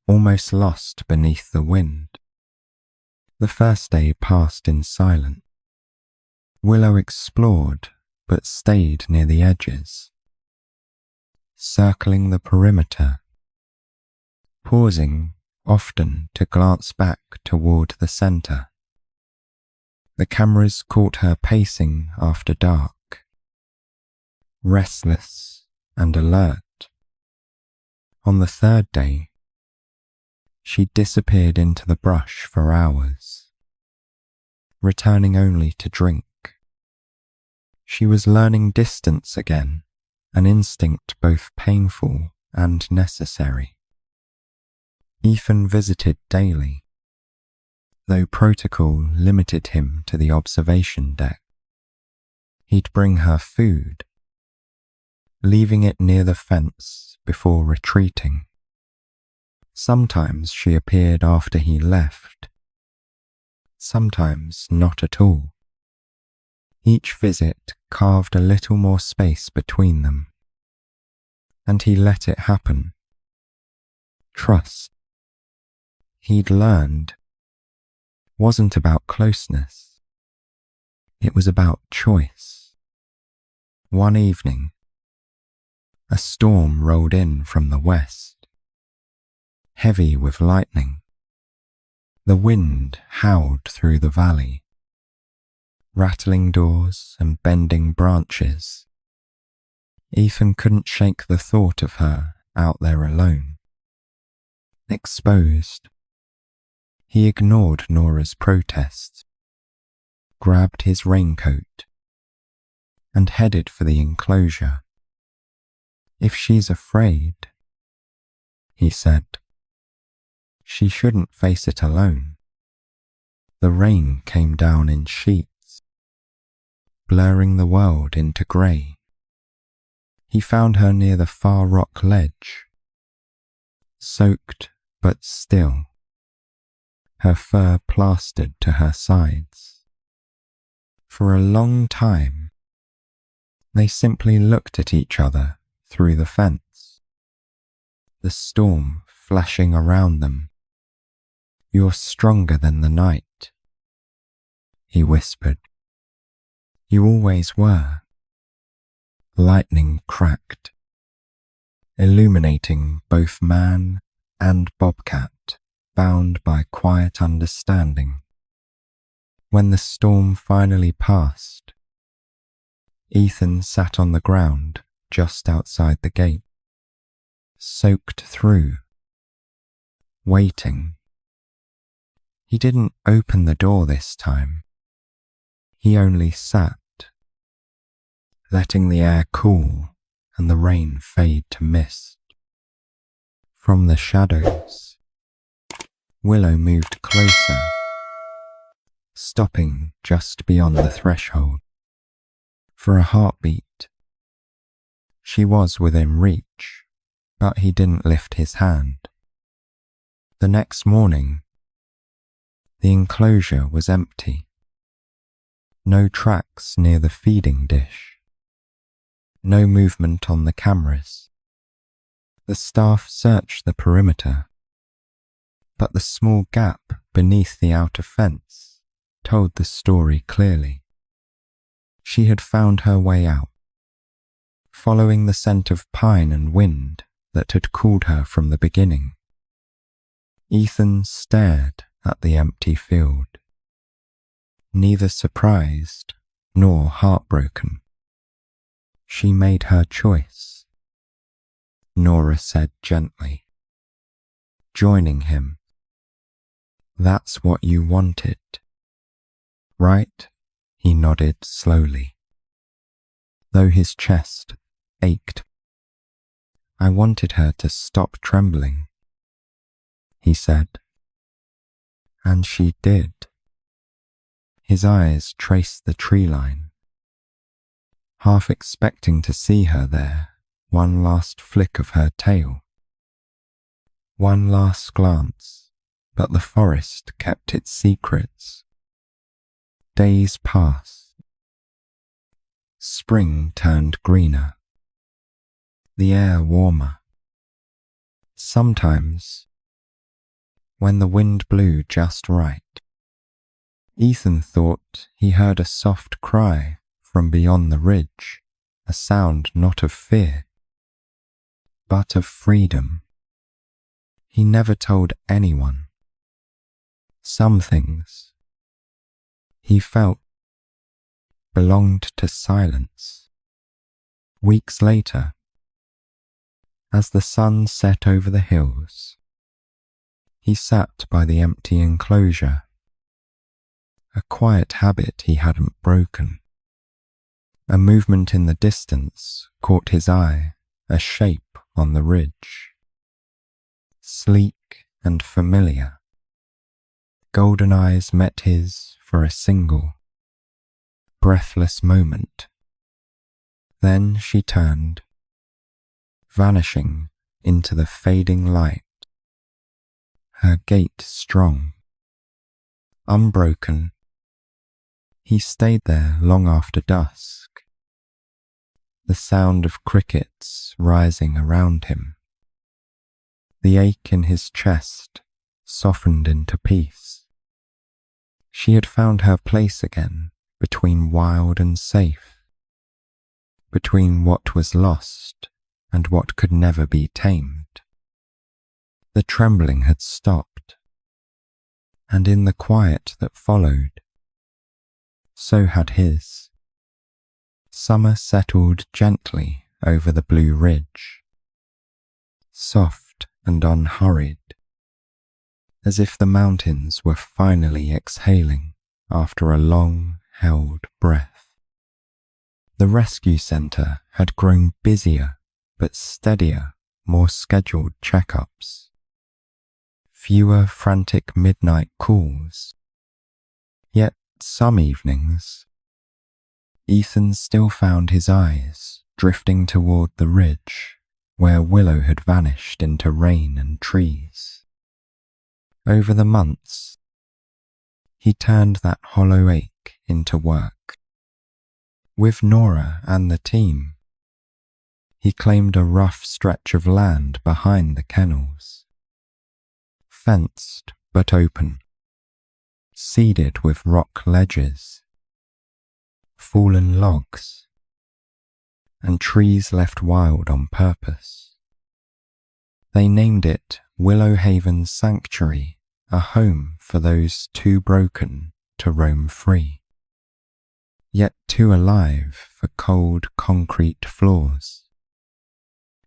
almost lost beneath the wind. The first day passed in silence. Willow explored but stayed near the edges, circling the perimeter, pausing often to glance back toward the center. The cameras caught her pacing after dark, restless and alert. On the third day, she disappeared into the brush for hours, returning only to drink. She was learning distance again, an instinct both painful and necessary. Ethan visited daily, though protocol limited him to the observation deck. He'd bring her food, leaving it near the fence before retreating. Sometimes she appeared after he left, sometimes not at all. Each visit carved a little more space between them, and he let it happen. Trust, he'd learned, wasn't about closeness. It was about choice. One evening, a storm rolled in from the west, heavy with lightning. The wind howled through the valley, rattling doors and bending branches. Ethan couldn't shake the thought of her out there alone. Exposed, he ignored Nora's protests, grabbed his raincoat, and headed for the enclosure. "If she's afraid," he said, "she shouldn't face it alone." The rain came down in sheets, blurring the world into grey. he found her near the far rock ledge, soaked but still, her fur plastered to her sides. For a long time, they simply looked at each other through the fence, the storm flashing around them. "You're stronger than the night," he whispered. "You always were." Lightning cracked, illuminating both man and Bobcat, bound by quiet understanding. When the storm finally passed, Ethan sat on the ground just outside the gate, soaked through, waiting. He didn't open the door this time. He only sat, letting the air cool and the rain fade to mist. From the shadows, Willow moved closer, stopping just beyond the threshold. For a heartbeat, she was within reach, but he didn't lift his hand. The next morning, the enclosure was empty. No tracks near the feeding dish. No movement on the cameras. The staff searched the perimeter, but the small gap beneath the outer fence told the story clearly. She had found her way out, following the scent of pine and wind that had called her from the beginning. Ethan stared at the empty field, neither surprised nor heartbroken. She made her choice, Nora said gently, joining him. "That's what you wanted, right?" He nodded slowly, though his chest ached. "I wanted her to stop trembling," he said. And she did. His eyes traced the tree line, half expecting to see her there, one last flick of her tail. One last glance, but the forest kept its secrets. Days passed. Spring turned greener, the air warmer. Sometimes, when the wind blew just right, Ethan thought he heard a soft cry from beyond the ridge, a sound not of fear, but of freedom. He never told anyone. Some things, he felt, belonged to silence. Weeks later, as the sun set over the hills, he sat by the empty enclosure, a quiet habit he hadn't broken. A movement in the distance caught his eye, a shape on the ridge. Sleek and familiar, golden eyes met his for a single, breathless moment. Then she turned, vanishing into the fading light, her gait strong, unbroken. He stayed there long after dusk, the sound of crickets rising around him. The ache in his chest softened into peace. She had found her place again between wild and safe, between what was lost and what could never be tamed. The trembling had stopped, and in the quiet that followed, so had his. Summer settled gently over the blue ridge, soft and unhurried, as if the mountains were finally exhaling after a long-held breath. The rescue centre had grown busier but steadier, more scheduled checkups. Fewer frantic midnight calls. Yet some evenings, Ethan still found his eyes drifting toward the ridge where Willow had vanished into rain and trees. Over the months, he turned that hollow ache into work. With Nora and the team, he claimed a rough stretch of land behind the kennels, fenced but open, seeded with rock ledges, fallen logs, and trees left wild on purpose. They named it Willow Haven Sanctuary, a home for those too broken to roam free, yet too alive for cold concrete floors.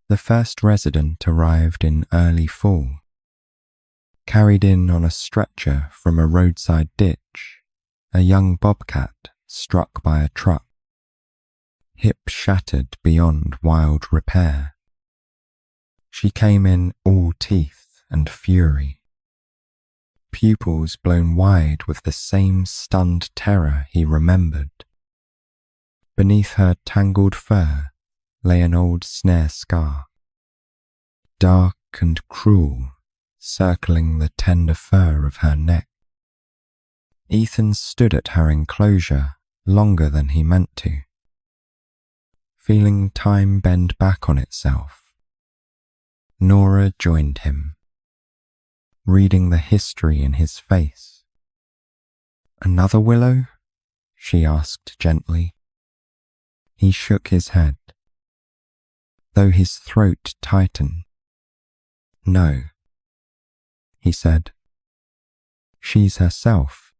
The first resident arrived in early fall, carried in on a stretcher from a roadside ditch, a young bobcat struck by a truck, hip shattered beyond wild repair. She came in all teeth and fury, pupils blown wide with the same stunned terror he remembered. Beneath her tangled fur lay an old snare scar, dark and cruel, circling the tender fur of her neck. Ethan stood at her enclosure longer than he meant to, feeling time bend back on itself. Nora joined him, reading the history in his face. "Another willow?" she asked gently. He shook his head, though his throat tightened. "No," he said. "She's herself,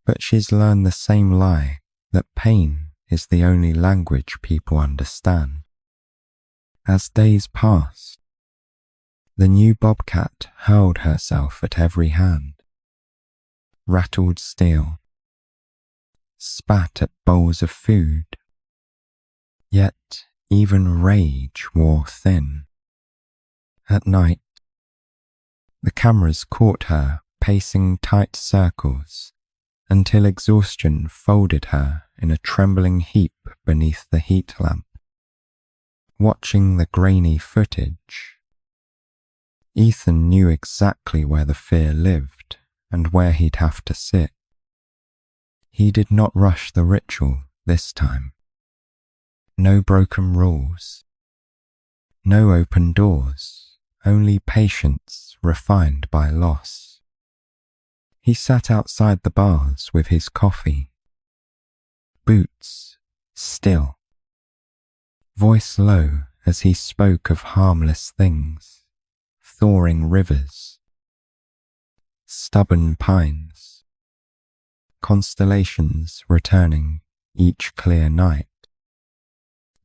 but she's learned the same lie, that pain is the only language people understand." As days passed, the new bobcat hurled herself at every hand, rattled steel, spat at bowls of food, yet even rage wore thin. At night, the cameras caught her pacing tight circles until exhaustion folded her in a trembling heap beneath the heat lamp. Watching the grainy footage, Ethan knew exactly where the fear lived and where he'd have to sit. He did not rush the ritual this time. No broken rules, no open doors, only patience refined by loss. He sat outside the bars with his coffee, boots still, voice low as he spoke of harmless things, thawing rivers, stubborn pines, constellations returning each clear night.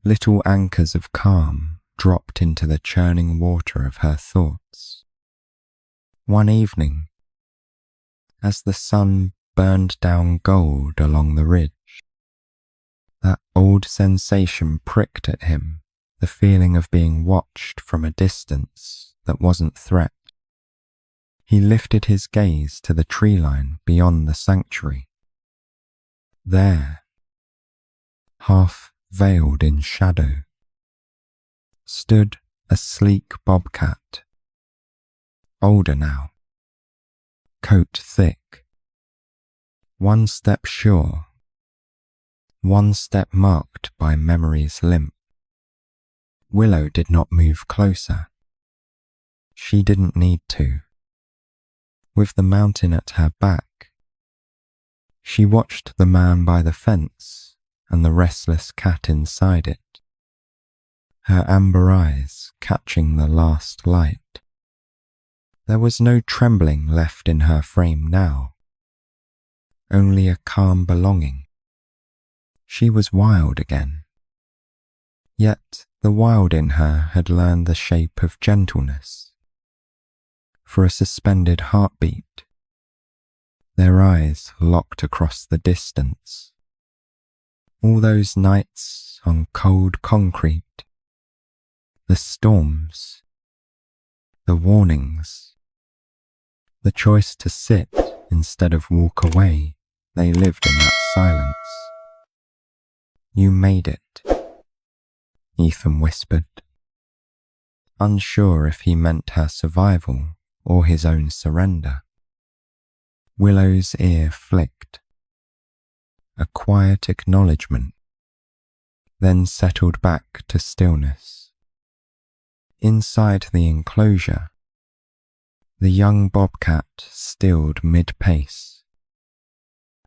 Little anchors of calm dropped into the churning water of her thoughts. One evening, as the sun burned down gold along the ridge, that old sensation pricked at him, the feeling of being watched from a distance that wasn't threat. He lifted his gaze to the tree line beyond the sanctuary. There, half veiled in shadow, stood a sleek bobcat, older now, coat thick, one step sure, one step marked by memory's limp. Willow did not move closer. She didn't need to. With the mountain at her back, she watched the man by the fence and the restless cat inside it, her amber eyes catching the last light. There was no trembling left in her frame now, only a calm belonging. She was wild again, yet the wild in her had learned the shape of gentleness. For a suspended heartbeat, their eyes locked across the distance. All those nights on cold concrete, the storms, the warnings, the choice to sit instead of walk away, they lived in that silence. "You made it," Ethan whispered, unsure if he meant her survival or his own surrender. Willow's ear flicked. A quiet acknowledgement, then settled back to stillness. Inside the enclosure, the young bobcat stilled mid-pace,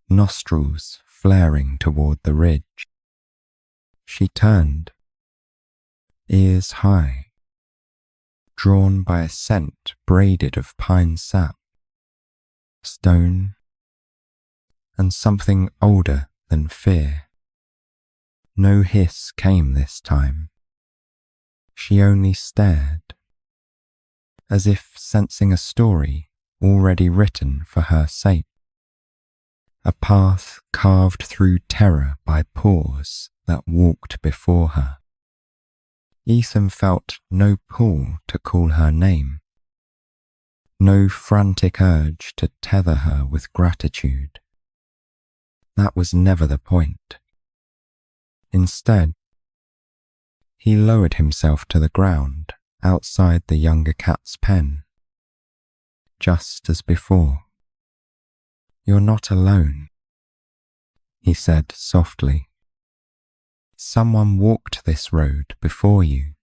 nostrils flaring toward the ridge. She turned, ears high, drawn by a scent braided of pine sap, stone, and something older than fear. No hiss came this time. She only stared, as if sensing a story already written for her sake. A path carved through terror by paws that walked before her. Ethan felt no pull to call her name, no frantic urge to tether her with gratitude. That was never the point. Instead, he lowered himself to the ground outside the younger cat's pen, just as before. "You're not alone," he said softly. "Someone walked this road before you."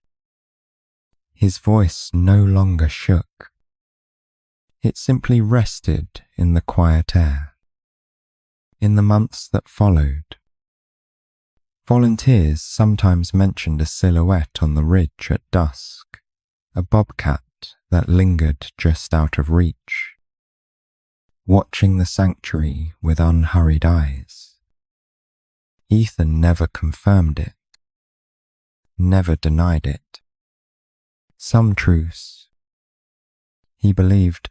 His voice no longer shook. It simply rested in the quiet air. In the months that followed, volunteers sometimes mentioned a silhouette on the ridge at dusk, a bobcat that lingered just out of reach, watching the sanctuary with unhurried eyes. Ethan never confirmed it, never denied it. Some truths, he believed,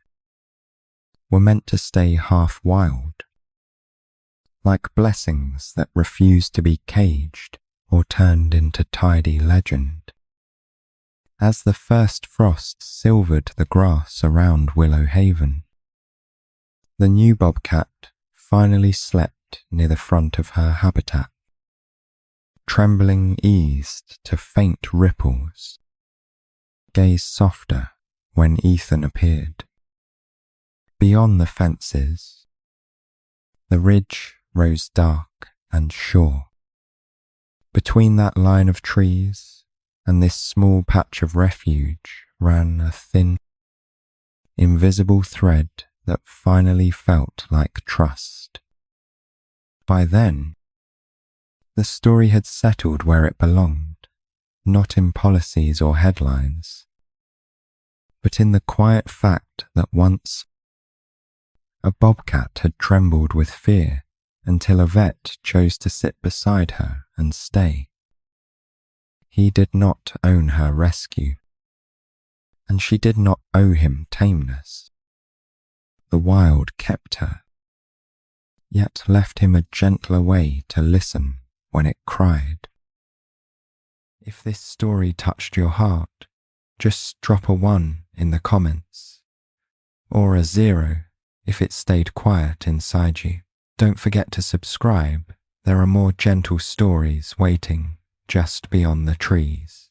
were meant to stay half wild, like blessings that refused to be caged or turned into tidy legend. As the first frost silvered the grass around Willow Haven, the new bobcat finally slept near the front of her habitat. Trembling eased to faint ripples, gaze softer when Ethan appeared. Beyond the fences, the ridge rose dark and sure. Between that line of trees and this small patch of refuge ran a thin, invisible thread that finally felt like trust. By then, the story had settled where it belonged, not in policies or headlines, but in the quiet fact that once a bobcat had trembled with fear until a vet chose to sit beside her and stay. He did not own her rescue, and she did not owe him tameness. The wild kept her, yet left him a gentler way to listen when it cried. If this story touched your heart, just drop a 1 in the comments, or a 0 if it stayed quiet inside you. Don't forget to subscribe. There are more gentle stories waiting just beyond the trees.